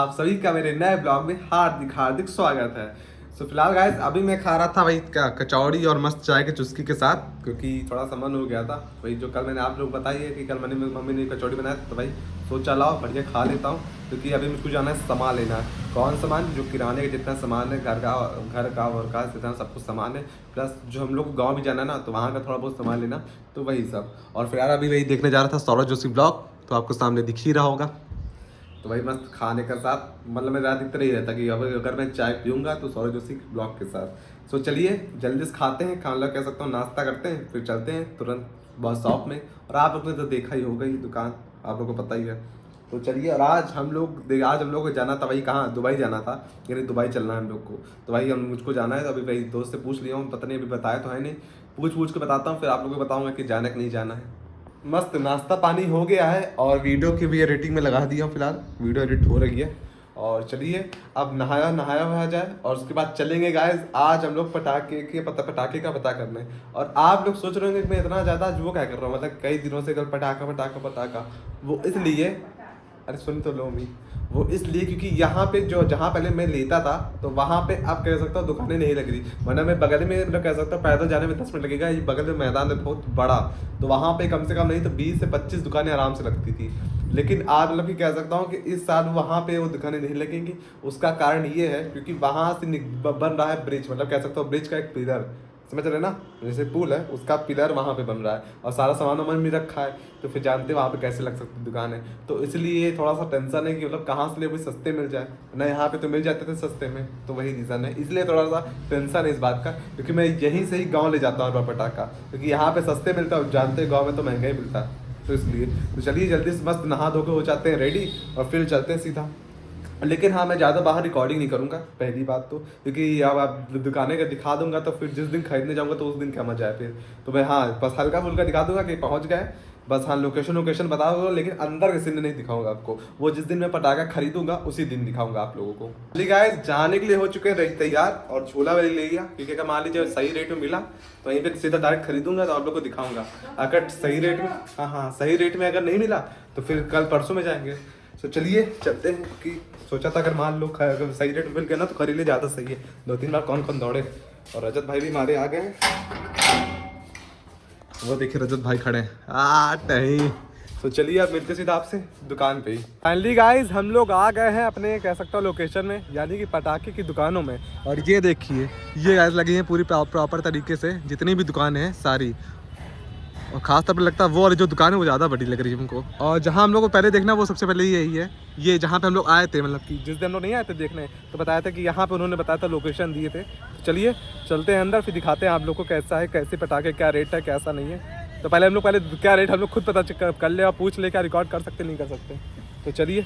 आप सभी का मेरे नए ब्लॉग में हार्दिक हार्दिक स्वागत है। फिलहाल गाइस अभी मैं खा रहा था वही क्या कचौड़ी और मस्त चाय की चुस्की के साथ, क्योंकि थोड़ा सा मन हो गया था। वही जो कल मैंने आप लोग बताई है कि कल मैंने मम्मी ने कचौड़ी बनाया, तो भाई सोचा लाओ बढ़िया खा लेता हूँ, क्योंकि अभी मुझको जाना है सामान लेना है। कौन सामान? जो किराने का जितना सामान है, घर का और का जितना सब कुछ सामान है, प्लस जो हम लोग को गाँव भी जाना है ना, तो वहाँ का थोड़ा बहुत सामान लेना, तो वही सब। और फिर यार अभी वही देखने जा रहा था सौरभ जोशी ब्लॉग, तो आपको सामने दिख ही रहा होगा। तो भाई मस्त खाने के साथ मतलब मेरा अधिकतर ही रहता कि अब अगर मैं चाय पीऊँगा तो सौरभ जोशी ब्लॉग के साथ। सो चलिए जल्दी से खाते हैं, खाना कह सकता हूँ नाश्ता करते हैं, फिर चलते हैं तुरंत बस शॉप में। और आप लोग ने तो देखा ही होगा, ही दुकान आप लोग को पता ही है। तो चलिए, और आज हम लोग को जाना था भाई, कहाँ? दुबई जाना था, यानी दुबई चलना है हम लोग को। तो भाई मुझको जाना है, तो अभी भाई दोस्त से पूछ लिया हूँ, पता नहीं अभी बताया तो है नहीं, पूछ के बताता हूँ, फिर आप लोगों को बताऊँगा कि जाना कि नहीं जाना है। मस्त नाश्ता पानी हो गया है और वीडियो की भी एडिटिंग में लगा दिया हूँ, फिलहाल वीडियो एडिट हो रही है। और चलिए अब नहाया हुआ जाए और उसके बाद चलेंगे गाइस। आज हम लोग पटाखे का पता करने। और आप लोग सोच रहे होंगे कि मैं इतना ज़्यादा वो क्या कर रहा हूँ, मतलब कई दिनों से कल पटाखा वो इसलिए, अरे सुन तो लो मी, वो इसलिए क्योंकि यहाँ पे जो जहाँ पहले मैं लेता था, तो वहाँ पे आप कह सकता हूँ दुकानें नहीं लग रही, वरना मैं बगल में मतलब कह सकता हूँ पैदल जाने में 10 मिनट लगेगा। ये बगल में मैदान है बहुत बड़ा, तो वहाँ पे कम से कम नहीं तो 20 से 25 दुकानें आराम से लगती थी। लेकिन आज मतलब कि कह सकता हूँ कि इस साल वहाँ पे वो दुकानें नहीं लगेंगी। उसका कारण ये है क्योंकि वहाँ से बन रहा है ब्रिज, मतलब कह सकता हूँ ब्रिज का एक पिलर, समझ रहे ना, जैसे पुल है उसका पिलर वहाँ पे बन रहा है, और सारा सामान वामान भी रखा है। तो फिर जानते वहाँ पे कैसे लग सकती दुकान है, तो इसलिए थोड़ा सा टेंशन है कि मतलब कहाँ से ले कोई सस्ते मिल जाए ना। यहाँ पे तो मिल जाते थे सस्ते में, तो वही रीज़न है, इसलिए थोड़ा सा टेंशन है इस बात का, क्योंकि मैं यहीं से ही गाँव ले जाता हूँ पटाखा, क्योंकि यहाँ पे सस्ते मिलता है, जानते गाँव में तो महंगा ही मिलता है, तो इसलिए। तो चलिए जल्दी से मस्त नहा धो के हो जाते हैं रेडी और फिर चलते हैं सीधा। लेकिन हाँ, मैं ज़्यादा बाहर रिकॉर्डिंग नहीं करूँगा पहली बात तो, क्योंकि अब आप दुकानें का दिखा दूंगा तो फिर जिस दिन खरीदने जाऊँगा तो उस दिन क्या मजा है फिर। तो मैं हाँ बस हल्का फुल्का दिखा दूंगा कि पहुँच गए, बस हाँ लोकेशन बता दूंगा, लेकिन अंदर के सीन नहीं दिखाऊंगा आपको। वो जिस दिन मैं पटाखा खरीदूंगा उसी दिन दिखाऊंगा आप लोगों को। चलिए गाइस, जाने के लिए हो चुके हैं तैयार, और झोला वाली ले लिया, क्योंकि अगर मान लीजिए सही रेट में मिला तो वहीं पर सीधा डायरेक्ट खरीदूंगा तो आप लोग को दिखाऊंगा। अगर सही रेट में, हाँ सही रेट में अगर नहीं मिला तो फिर कल परसों में जाएंगे। तो चलिए चलते हैं, कि सोचा था अगर मान लो अगर सही रेट में मिल गया ना तो खरीद ले, ज़्यादा सही है। 2-3 बार कौन दौड़े। और रजत भाई भी हमारे आ गए, वो देखिए रजत भाई खड़े हैं नहीं। तो चलिए अब मिलते सीधा आपसे दुकान पे ही। फाइनली गाइस हम लोग आ गए हैं अपने कह सकता हूँ लोकेशन में, यानी कि पटाखे की दुकानों में। और ये देखिए ये गाइस लगी हैं पूरी प्रॉपर तरीके से, जितनी भी दुकानें हैं सारी। और खास तौर पर लगता है वो वाली जो दुकान है वो ज़्यादा बड़ी लग रही है हमको। और जहाँ हम लोग को पहले देखना वो सबसे पहले यही है, ये जहाँ पे हम लोग आए थे, मतलब कि जिस दिन हम लोग नहीं आए थे देखने, तो बताया था कि यहाँ पे उन्होंने बताया था, लोकेशन दिए थे। तो चलिए चलते हैं अंदर, फिर दिखाते हैं आप लोग को कैसा है, कैसे पटाखे, क्या रेट है, कैसा नहीं है। तो पहले हम लोग क्या रेट हम लोग खुद पता कर ले और पूछ ले, क्या रिकॉर्ड कर सकते नहीं कर सकते। तो चलिए।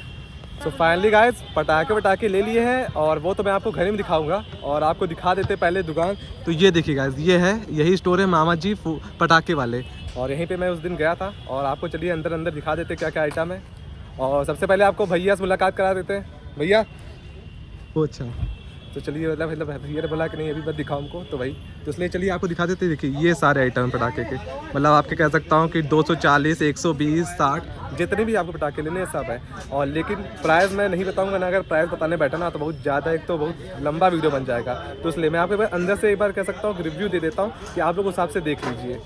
तो फाइनली गाइस पटाखे ले लिए हैं, और वो तो मैं आपको घर में दिखाऊंगा, और आपको दिखा देते पहले दुकान। तो ये देखिए गाइस, ये है, यही स्टोर है मामा जी पटाखे वाले, और यहीं पे मैं उस दिन गया था। और आपको चलिए अंदर दिखा देते क्या क्या आइटम है। और सबसे पहले आपको भैया से मुलाकात करा देते हैं। भैया अच्छा, तो चलिए मतलब भैया ने बोला कि नहीं अभी मत दिखाओ हमको, तो भाई तो इसलिए चलिए आपको दिखा देते। देखिए ये सारे आइटम पटाखे के, मतलब आपके कह सकता हूँ कि 240, 120, 60 जितने भी आपको पटाखे लेने हैं सब है। और लेकिन प्राइस मैं नहीं बताऊंगा ना, अगर प्राइस बताने बैठा ना तो बहुत ज़्यादा, एक तो बहुत लंबा वीडियो बन जाएगा, तो इसलिए मैं आपको अंदर से एक बार कह सकता हूँ रिव्यू दे देता हूँ कि आप लोग उस हिसाब से देख लीजिए।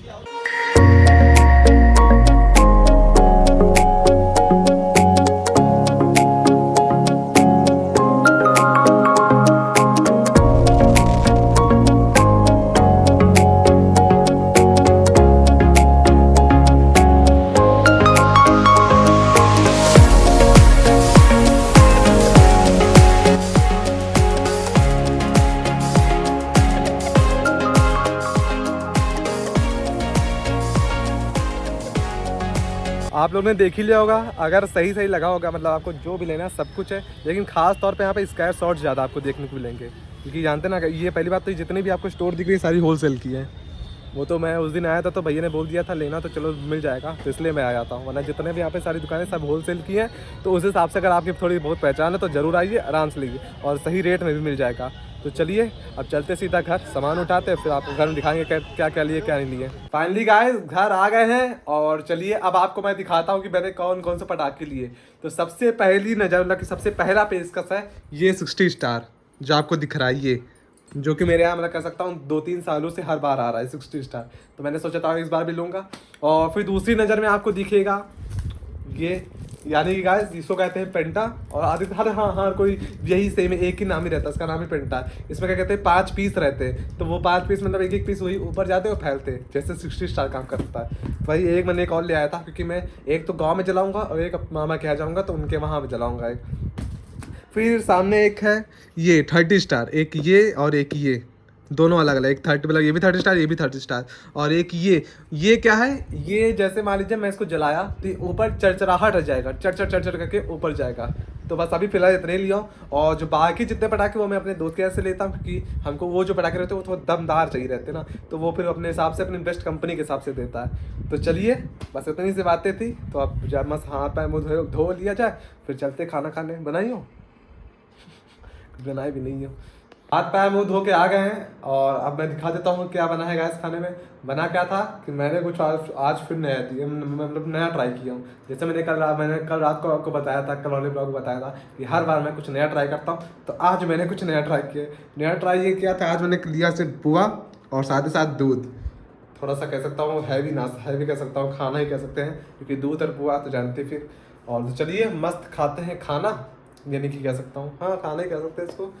आप लोगों ने देख ही लिया होगा, अगर सही लगा होगा, मतलब आपको जो भी लेना है सब कुछ है। लेकिन खास तौर पे यहाँ पे स्क्वायर शॉट्स ज़्यादा आपको देखने को मिलेंगे, क्योंकि जानते ना, ये पहली बात तो जितनी भी आपको स्टोर दिख रही है सारी होलसेल की है। वो तो मैं उस दिन आया था तो भैया ने बोल दिया था लेना तो चलो मिल जाएगा, तो इसलिए मैं आया था। वरना जितने भी यहाँ पे सारी दुकानें सब होलसेल की हैं, तो उस हिसाब से अगर आपकी थोड़ी बहुत पहचान है तो ज़रूर आइए, आराम से लीजिए और सही रेट में भी मिल जाएगा। तो चलिए अब चलते सीधा घर, सामान उठाते हैं, फिर आपको घर में दिखाएंगे क्या क्या लिए क्या नहीं लिए। फाइनली गाइस घर आ गए हैं और चलिए अब आपको मैं दिखाता हूँ कि मैंने कौन कौन से पटाखे लिए। तो सबसे पहली नज़र मतलब कि सबसे पहला पेशकश है ये 60 स्टार जो आपको दिख रहा है, ये जो कि मेरे यहाँ मैं कह सकता हूँ 2-3 सालों से हर बार आ रहा है 60 स्टार। तो मैंने सोचा था इस बार भी लूँगा। और फिर दूसरी नज़र में आपको दिखेगा ये, यानी कि गाइस इसको कहते हैं पेंटा। और आदि हाँ कोई यही सेम है, एक ही नाम ही रहता है, इसका नाम ही पेंटा है। इसमें क्या कहते हैं 5 पीस रहते हैं, तो वो 5 पीस मतलब एक पीस वही ऊपर जाते हैं और फैलते हैं, जैसे 60 स्टार काम करता है। वही एक मैंने एक और ले आया था, क्योंकि मैं एक तो गाँव में जलाऊँगा और एक मामा के यहाँ जाऊँगा तो उनके वहाँ पर जलाऊँगा एक। फिर सामने एक है ये 30 स्टार, एक ये और एक ये, दोनों अलग अलग, एक 30 मतलब ये भी 30 स्टार ये भी 30 स्टार। और एक ये क्या है, ये जैसे मान लीजिए मैं इसको जलाया तो ऊपर चरचराहट रह जाएगा, चर करके ऊपर जाएगा। तो बस अभी फिलहाल इतने लिया। और जो बाकी जितने पटाखे वो मैं अपने दोस्त के यहाँ से लेता हूँ, क्योंकि हमको वो जो पटाखे रहते हैं वो थोड़ा दमदार चाहिए रहते ना, तो वो फिर अपने हिसाब से अपनी बेस्ट कंपनी के हिसाब से देता है। तो चलिए बस इतनी सी बातें थी। तो अब जब मस्त हाथ पैर मुँह धो लिया जाए, फिर चलते खाना खाने। बनाई हो बनाई भी नहीं हो। हाथ पैर मुंह धो के आ गए हैं और अब मैं दिखा देता हूँ क्या बना है गैस खाने में। बना क्या था कि मैंने कुछ आज फिर नया दिया, मतलब नया ट्राई किया हूँ। जैसे मैंने कल रात को आपको बताया था, कल वाले ब्लॉग बताया था कि हर बार मैं कुछ नया ट्राई करता हूँ, तो आज मैंने कुछ नया ट्राई किया। नया ट्राई ये किया था, आज मैंने लिया सिर्फ पुआ और साथ ही साथ दूध। थोड़ा सा कह सकता हूँ हैवी नाश्ता, हैवी कह सकता हूँ, खाना ही कह सकते हैं, क्योंकि दूध और पुआ तो जानते फिर। और तो चलिए मस्त खाते हैं खाना, यानी कि कह सकता हूँ हाँ खाना ही कह सकते हैं इसको।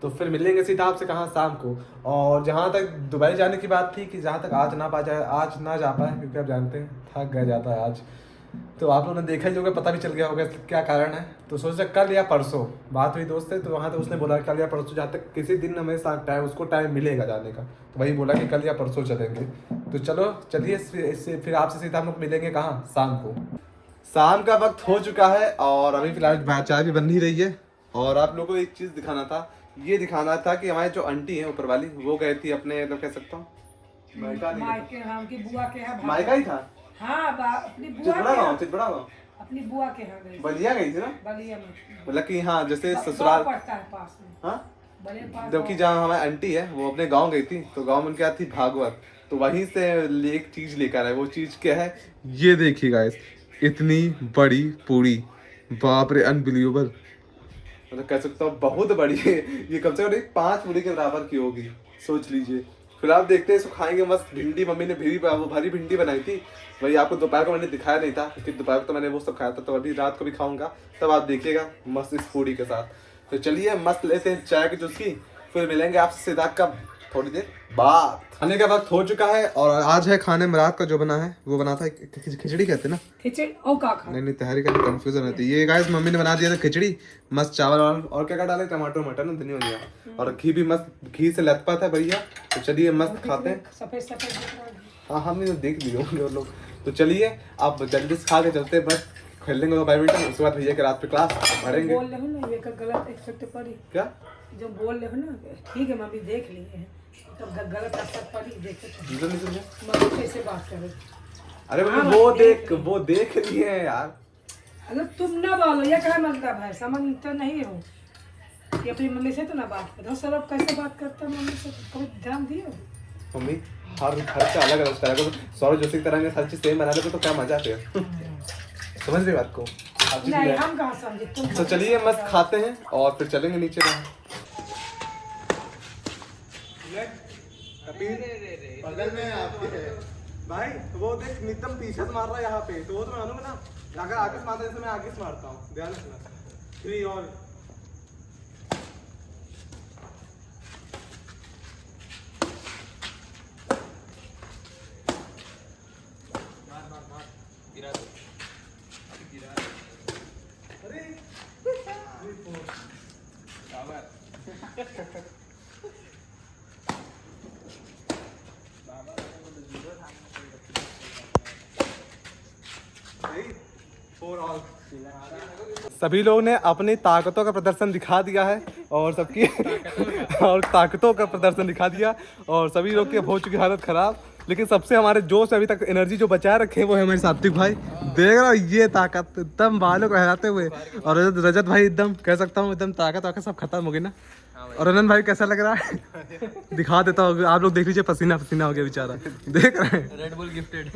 तो फिर मिलेंगे सीधा आपसे कहाँ, शाम को। और जहाँ तक दुबई जाने की बात थी कि जहाँ तक आज ना जा पाए, क्योंकि आप जानते हैं थक गया जाता है आज। तो आप लोगों ने देखा ही होगा, पता भी चल गया होगा क्या कारण है। तो सोचा कल या परसों बात हुई दोस्त से, तो वहाँ तो उसने बोला कल या परसों, जहाँ तक किसी दिन हमें साथ उसको टाइम मिलेगा जाने का, तो वही बोला कि कल या परसों चलेंगे। तो चलो चलिए फिर आपसे सीधा हम लोग मिलेंगे कहाँ, शाम को। शाम का वक्त हो चुका है और अभी फिलहाल चाय भी बन ही रही है। और आप लोगों को एक चीज़ दिखाना था, ये दिखाना था कि हमारी जो आंटी है ऊपर वाली, वो गई थी अपने मतलब कह सकता हूँ मायका ही था। हाँ, अपनी बुआ अपनी बुआ के यहाँ गई, बलिया गई थी ना, बलिया में, मतलब कि हाँ जैसे ससुराल पड़ता है पास में। हाँ, जबकि जहाँ हमारी आंटी है वो अपने गांव गई थी, तो गांव में क्या थी भागवत, तो वहीं से एक चीज लेकर आए। वो चीज क्या है, ये देखिए गाइस, इतनी बड़ी पूरी, बाप रे अनबिलीवेबल, मतलब कह सकता हूँ बहुत बड़ी है। ये कम से कम 5 पूरी के बराबर की होगी, सोच लीजिए। फिर आप देखते हैं इसको खाएंगे मस्त। भिंडी मम्मी ने भरी भिंडी बनाई थी, वही आपको दोपहर को मैंने दिखाया नहीं था, क्योंकि दोपहर को तो मैंने वो सब खाया था, तो अभी रात को भी खाऊंगा, तब आप देखिएगा मस्त इस पूरी के साथ। तो चलिए मस्त लेते हैं चाय की चुस्की, फिर मिलेंगे आपसे सीधा कब, थोड़ी देर बाद। खाने का वक्त हो चुका है और आज है खाने में रात का जो बना है वो बना था खिचड़ी कहते हैं ना, खिचड़ी और का खा नहीं तहरी का कंफ्यूजन रहती है। ये गाइस मम्मी ने बना दिया था खिचड़ी, मस्त चावल और क्या क्या डाले, टमाटर मटर ना धनिया वनिया, और घी भी मस्त घी से लथपथ है भैया। तो चलिए मस्त खाते हैं। सफेद हाँ हमने देख लिए होंगे वो लोग। तो चलिए आप जल्दी से खा के चलते हैं, बस खेल लेंगे बैडमिंटन, उसके बाद भैया के रात पे क्लास भरेंगे। बोल रहे हो ना ये गलत इफेक्ट पड़ी, क्या जो बोल रहे हो ना, ठीक है मम्मी देख लिए हैं, तो गलत असर पड़ी, देखो मम्मी कैसे बात करे। अरे मम्मी वो देख लिए हैं यार। अगर तुम ना बोलो ये क्या मतलब है, समझते नहीं हो कि अपनी मम्मी से तो ना बात करो। सर अब कैसे बात करते हैं मम्मी से, कभी ध्यान दियो। मम्मी हर घर का अलग अलग स्टाइल है, सौरभ जोशी की तरह के हर चीज सेम बना देते तो क्या मजा आते है। समझ रही बात को? नहीं हम कहाँ समझे तुम। तो चलिए मस्त खाते हैं और फिर चलेंगे नीचे। बगल में आपके है भाई, वो देख नितम पीछे से मार रहा है यहाँ पे, तो वो तो मैं मानूंगा ना, अगर आगे से मारता है मैं आगे से मारता हूँ, ध्यान रखना। 3 और सभी लोगों ने अपनी ताकतों का प्रदर्शन दिखा दिया है और सबकी और ताकतों का प्रदर्शन दिखा दिया और सभी लोग की हो चुकी हालत खराब। लेकिन सबसे हमारे जोश अभी तक एनर्जी जो बचाए रखे वो है हमारे सात्विक भाई। देख रहा हो ये ताकत एकदम बालों को हिलाते हुए। और रजत भाई एकदम कह सकता हूँ एकदम ताकत वाकत सब खत्म हो गई ना। और अनंत भाई कैसा लग रहा है? दिखा देता हूँ, आप लोग देख लीजिए, पसीना पसीना हो गया बेचारा, देख रहे हैं। Red bull gifted.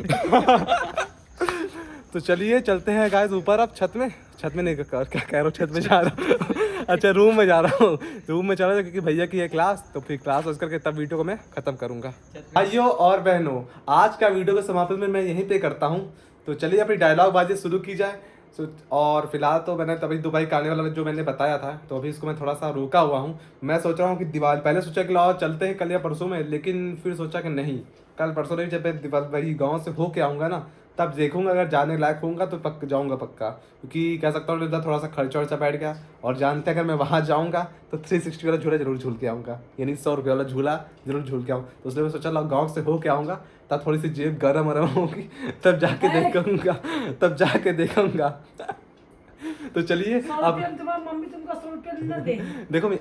तो चलिए चलते हैं गाइस ऊपर अब छत में नहीं क्या कह रहा हूँ, छत में जा रहा हूँ। अच्छा रूम में जा रहा हूँ, रूम में चला रहा हूँ क्योंकि भैया की है क्लास, तो फिर क्लास वास करके तब वीडियो को मैं खत्म करूंगा। भाइयों और बहनों, आज का वीडियो का समापन में मैं यहीं पे करता हूँ। तो चलिए अपनी डायलॉग बाजी शुरू की जाए। और फिलहाल तो मैंने तभी दुबई का आने वाला जो मैंने बताया था, तो अभी इसको मैं थोड़ा सा रोका हुआ हूँ। मैं सोच रहा हूँ कि दिवाली, पहले सोचा कि लाओ चलते हैं कल या परसों में, लेकिन फिर सोचा कि नहीं, कल परसों नहीं, जब मैं दिवाली गाँव से होके आऊँगा ना तब देखूंगा, अगर जाने लायक होऊंगा तो पक्का जाऊंगा पक्का, क्योंकि कह सकता हूँ इधर थोड़ा सा खर्चा वर्चा बैठ गया। और जानते हैं अगर मैं वहाँ जाऊंगा तो 360 वाला झूला जरूर झूल के आऊँगा, यानी 100 रुपये वाला झूला जरूर झूल के आऊँ। तो इसलिए मैं सोचा गाँव से होके आऊँगा, तब थोड़ी सी जेब गर्म वरम होगी, तब जाके देखूंगा। तो चलिए अब मम्मी तुमको 100 रुपया न दे। देखो मैं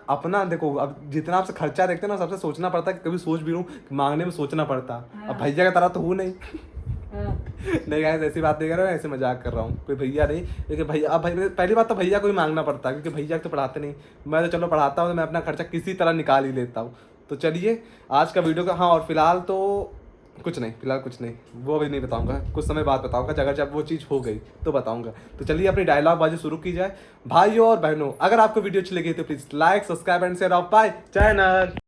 अपना देखो, अब जितना आपसे खर्चा देखते हैं ना, सबसे सोचना पड़ता है कि कभी सोच भी लूँ, मांगने में सोचना पड़ता। अब भैया की तरह तो हूँ नहीं। नहीं गाइस ऐसी बात नहीं कर रहा हूँ, ऐसे मजाक कर रहा हूँ, कोई भैया नहीं। लेकिन भैया, अब भाई पहली बात तो भैया को ही मांगना पड़ता है, क्योंकि भैया तो पढ़ाते नहीं, मैं तो चलो पढ़ाता हूँ, तो मैं अपना खर्चा किसी तरह निकाल ही लेता हूँ। तो चलिए आज का वीडियो का, हाँ और फिलहाल तो कुछ नहीं, वो अभी नहीं बताऊंगा, कुछ समय बाद बताऊंगा, जब वो चीज़ हो गई तो बताऊंगा। तो चलिए अपनी डायलॉग बाजी शुरू की जाए। भाइयों और बहनों, अगर आपको वीडियो अच्छी लगी तो please like, subscribe and share of my channel.